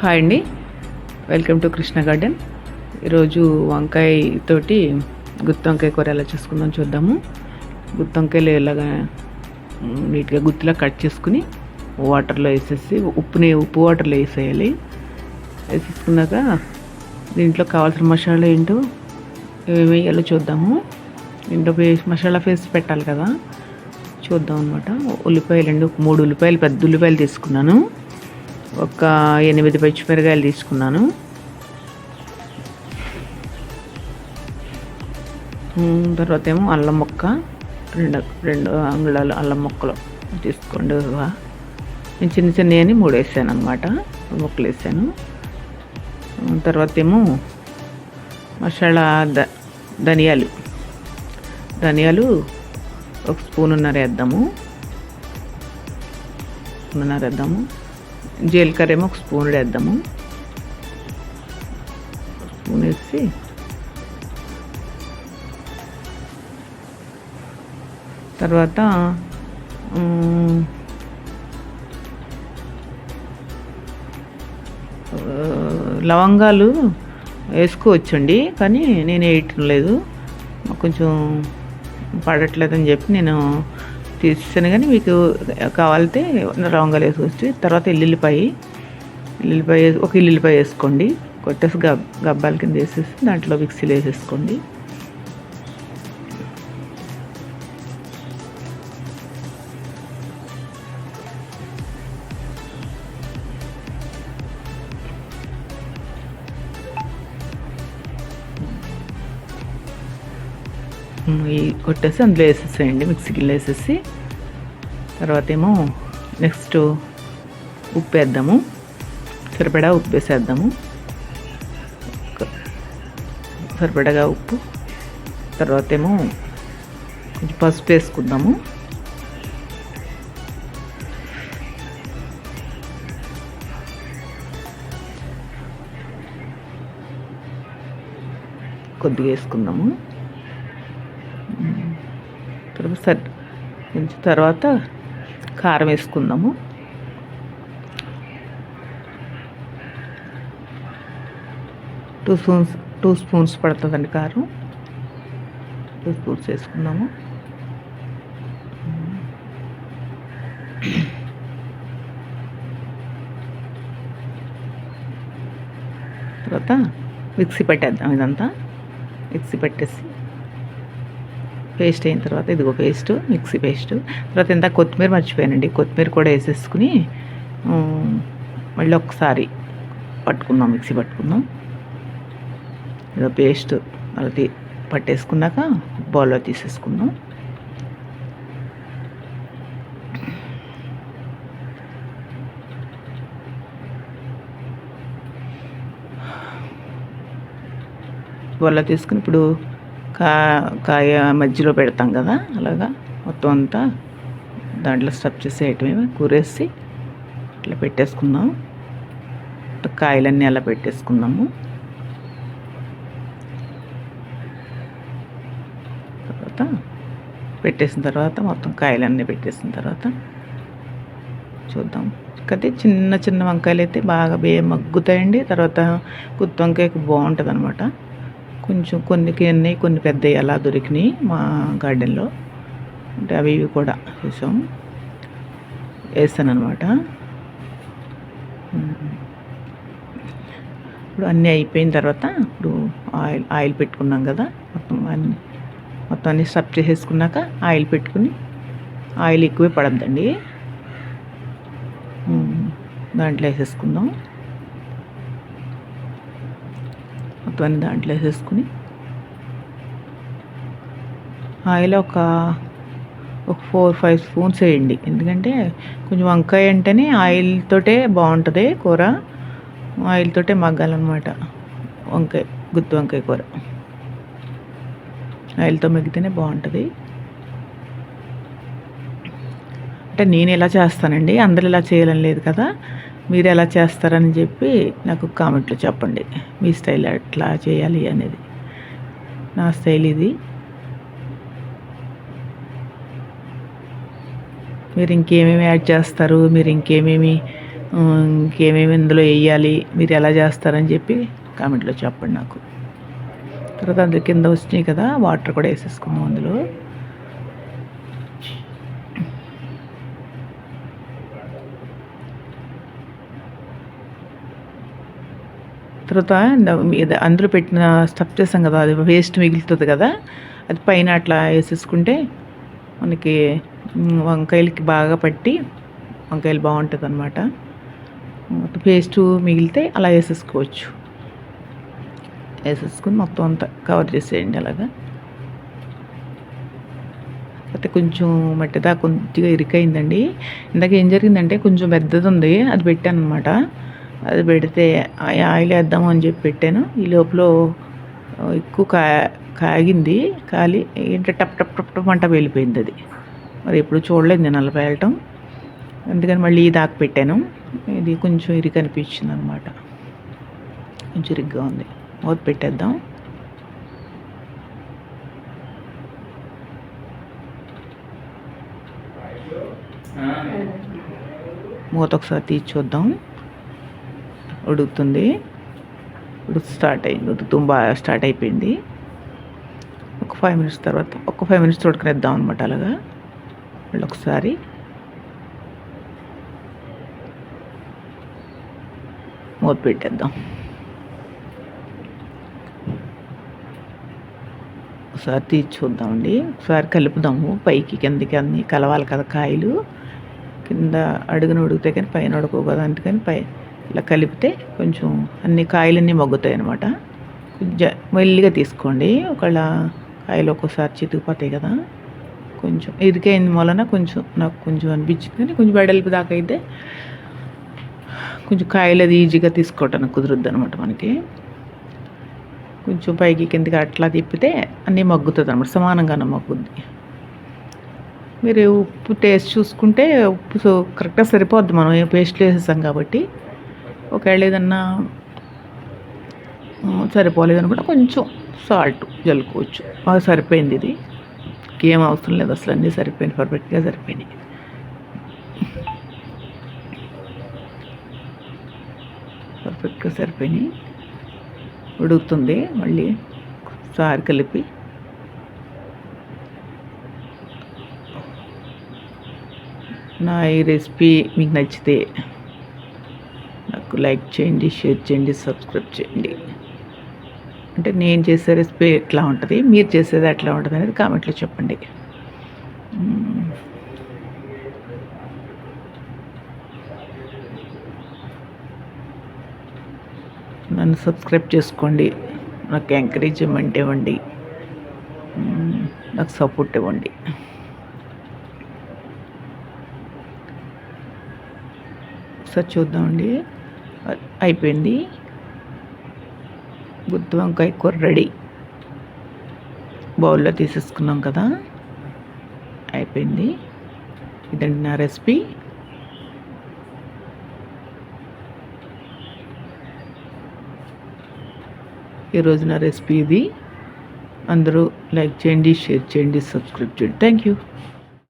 Hi అండి, welcome to Krishna garden. ఈరోజు వంకాయ తోటి గుత్తి వంకాయ కూర ఎలా చేసుకుందాం చూద్దాము. గుత్తి వంకాయలు ఎలాగా నీట్గా గుత్తిలా కట్ చేసుకుని వాటర్లో వేసేసి ఉప్పు వాటర్లో వేసేయాలి. వేసేసుకున్నాక దీంట్లో కావాల్సిన మసాలా ఏంటో ఏమేమి వేయాలో చూద్దాము. దీంట్లో మసాలా వేసి పెట్టాలి కదా, చూద్దాం అనమాట. ఉల్లిపాయలు ఒక 3 ఉల్లిపాయలు, పెద్ద ఉల్లిపాయలు తీసుకున్నాను. ఒక 8 పచ్చిమిరకాయలు తీసుకున్నాను. తర్వాత ఏమో అల్లం ముక్క, రెండు అంగుళాలు అల్లం ముక్కలు తీసుకోండి. నేను చిన్న అని 3 వేసాను అనమాట, ముక్కలు వేసాను. తర్వాత ఏమో మసాలా ధనియాలు 1 స్పూనున్నర వేద్దాము. జీలకర్ర ఏమో 1 స్పూన్ వేద్దాము. స్పూన్ వేసి తర్వాత లవంగాలు వేసుకోవచ్చండి, కానీ నేను వేయటం లేదు, కొంచెం పడట్లేదని చెప్పి నేను తీసాను. కానీ మీకు కావాలితే లవంగాలు వేసుకోవచ్చు. తర్వాత ఎల్లుల్లిపాయ 1 ఎల్లుల్లిపాయ వేసుకోండి. కొట్టేసి గబ్బాల కింద వేసేసి దాంట్లో మిక్సీలో వేసేసుకోండి. కొట్టేసి అందులో వేసేసేయండి, మిక్సీకి వేసేసి. తర్వాత ఏమో నెక్స్ట్ ఉప్పు వేద్దాము, సరిపడా ఉప్పు వేసేద్దాము, సరిపడగా ఉప్పు. తర్వాత ఏమో కొంచెం పసుపు వేసుకుందాము. కొద్దిగా వేసుకుందాము. తర్వాత కారం వేసుకుందాము. టూ స్పూన్స్ పడుతుందండి కారం. 2 స్పూన్స్ వేసుకుందాము. తర్వాత మిక్సీ పెట్టేద్దాం. ఇదంతా మిక్సీ పెట్టేసి పేస్ట్ అయిన తర్వాత ఇదిగో మిక్సీ పేస్ట్. తర్వాత ఇంత కొత్తిమీర మర్చిపోయానండి, కొత్తిమీర కూడా వేసేసుకుని మళ్ళీ ఒకసారి పట్టుకుందాం, మిక్సీ పట్టుకుందాం. ఇదో పేస్ట్ అలా పట్టేసుకున్నాక బౌల్లో తీసేసుకుందాం. బౌల్లో తీసుకుని ఇప్పుడు కాయ మధ్యలో పెడతాం కదా, అలాగా మొత్తం అంతా దాంట్లో స్టఫ్ చేసే ఐటమే కూరేసి ఇట్లా పెట్టేసుకుందాం. కాయలన్నీ అలా పెట్టేసుకుందాము. తర్వాత పెట్టేసిన తర్వాత మొత్తం కాయలన్నీ పెట్టేసిన తర్వాత చూద్దాం. అయితే చిన్న వంకాయలు అయితే బాగా మగ్గుతాయండి. తర్వాత గుత్తి వంకాయకి బాగుంటుంది అనమాట. కొంచెం కొన్ని పెద్దవి అలా దొరికినాయి మా గార్డెన్లో, అంటే అవి కూడా వేసాను అనమాట. ఇప్పుడు అన్నీ అయిపోయిన తర్వాత ఇప్పుడు ఆయిల్ పెట్టుకున్నాం కదా, మొత్తం అన్నీ స్టఫ్ చేసేసుకున్నాక ఆయిల్ పెట్టుకుని, ఆయిల్ ఎక్కువే పడద్దండి, దాంట్లో వేసేసుకుందాం. మొత్తం అన్ని దాంట్లో వేసేసుకుని ఆయిల్ ఒక 4-5 స్పూన్స్ వేయండి. ఎందుకంటే కొంచెం వంకాయ అంటేనే ఆయిల్ తోటే బాగుంటుంది కూర, ఆయిల్ తోటే మగ్గాలన్నమాట. గుత్తి వంకాయ కూర ఆయిల్తో మగ్గితేనే బాగుంటుంది. అంటే నేను ఎలా చేస్తానండి, అందరు ఇలా చేయాలని లేదు కదా, మీరు ఎలా చేస్తారని చెప్పి నాకు కామెంట్లో చెప్పండి. మీ స్టైల్ ఎట్లా చేయాలి అనేది. నా స్టైల్ ఇది. మీరు ఇంకేమేమి యాడ్ చేస్తారు, మీరు ఇంకేమేమి ఇంకేమేమి ఇందులో వేయాలి, మీరు ఎలా చేస్తారని చెప్పి కామెంట్లో చెప్పండి నాకు. తర్వాత అందులో కింద వచ్చినాయి కదా, వాటర్ కూడా వేసేసుకుందాం అందులో. తర్వాత అందులో పెట్టిన స్టఫ్ చేసాం కదా, అది వేస్ట్ మిగులుతుంది కదా, అది పైన అట్లా వేసేసుకుంటే మనకి వంకాయలకి బాగా పట్టి వంకాయలు బాగుంటుంది అనమాట. పేస్ట్ మిగిలితే అలా వేసేసుకోవచ్చు. వేసేసుకుని మొత్తం అంతా కవర్ చేసేయండి అలాగా. అయితే కొంచెం మట్టిదా కొద్దిగా ఇరికైందండి. ఇందాక ఏం జరిగిందంటే కొంచెం పెద్దది ఉంది, అది పెట్టాను అనమాట. అది పెడితే ఆయిల్ వేద్దాము అని చెప్పి పెట్టాను. ఈ లోపల ఎక్కువ కాగింది, కాలి ఏంటంటే టప్ టప్ టప్ టప్ మంట వెళ్ళిపోయింది. అది మరి ఎప్పుడు చూడలేదు నేను అలా పేలటం. అందుకని మళ్ళీ దాకా పెట్టాను. ఇది కొంచెం ఇరుగు అనిపించింది అనమాట, కొంచెం ఇరుగ్గా ఉంది. మూత పెట్టేద్దాం. మూత ఒకసారి తీసి చూద్దాం. ఉడుకుతుంది, స్టార్ట్ అయింది, ఉడుకుతుంది, బాగా స్టార్ట్ అయిపోయింది. ఒక 5 minutes తర్వాత ఒక 5 minutes ఉడకనిద్దాం అనమాట. అలాగా మళ్ళీ ఒకసారి మూత పెట్టేద్దాం. ఒకసారి తీసి చూద్దామండి. ఒకసారి కలుపుదాము, పైకి కిందకి అన్నీ కలవాలి కదా. కాయలు కింద అడుగున ఉడికితే కానీ పైన ఉడకవు కదా, అందుకని ఇలా కలిపితే కొంచెం అన్ని కాయలన్నీ మగ్గుతాయి అనమాట. కొంచెం మెల్లిగా తీసుకోండి, ఒకవేళ కాయలు ఒక్కోసారి చితికిపోతాయి కదా. కొంచెం ఇరికైన వలన కొంచెం నాకు కొంచెం అనిపించింది, కానీ కొంచెం వెడల్పు దాకా అయితే కొంచెం కాయలు అది ఈజీగా తీసుకోవటానికి కుదురుద్ది అనమాట మనకి. కొంచెం పైకి కిందకి అట్లా తిప్పితే అన్నీ మగ్గుతుంది అనమాట, సమానంగానే మగ్గుద్ది. మీరు ఉప్పు టేస్ట్ చూసుకుంటే ఉప్పు కరెక్ట్గా సరిపోద్ది, మనం పేస్ట్లో వేసేసాం కాబట్టి. ఒకవేళ ఏదన్నా సరిపోలేదనుకుంటే కొంచెం సాల్ట్ జల్లుకోవచ్చు. బాగా సరిపోయింది, ఇది ఏం అవసరం లేదు అసలు, అన్నీ సరిపోయింది, పర్ఫెక్ట్గా సరిపోయినాయి. పర్ఫెక్ట్గా సరిపోయినాయి. ఉడుకుతుంది, మళ్ళీ ఒకసారి కలిపి నా ఈ రెసిపీ మీకు నచ్చితే నాకు లైక్ చేయండి, షేర్ చేయండి, సబ్స్క్రైబ్ చేయండి. అంటే నేను చేసే రెసిపీ ఎట్లా ఉంటుంది, మీరు చేసేది ఎట్లా ఉంటుంది అనేది కామెంట్లో చెప్పండి. నన్ను సబ్స్క్రైబ్ చేసుకోండి, నాకు ఎంకరేజ్మెంట్ ఇవ్వండి, నాకు సపోర్ట్ ఇవ్వండి. ఒకసారి చూద్దామండి. అయిపోయింది, గుత్తి వంకాయ కూర రెడీ. బౌల్లో తీసేసుకున్నాం కదా, అయిపోయింది. ఇదండి నా రెసిపీ. ఈరోజు నా రెసిపీ ఇది. అందరూ లైక్ చేయండి, షేర్ చేయండి, సబ్స్క్రైబ్ చేయండి. Thank you.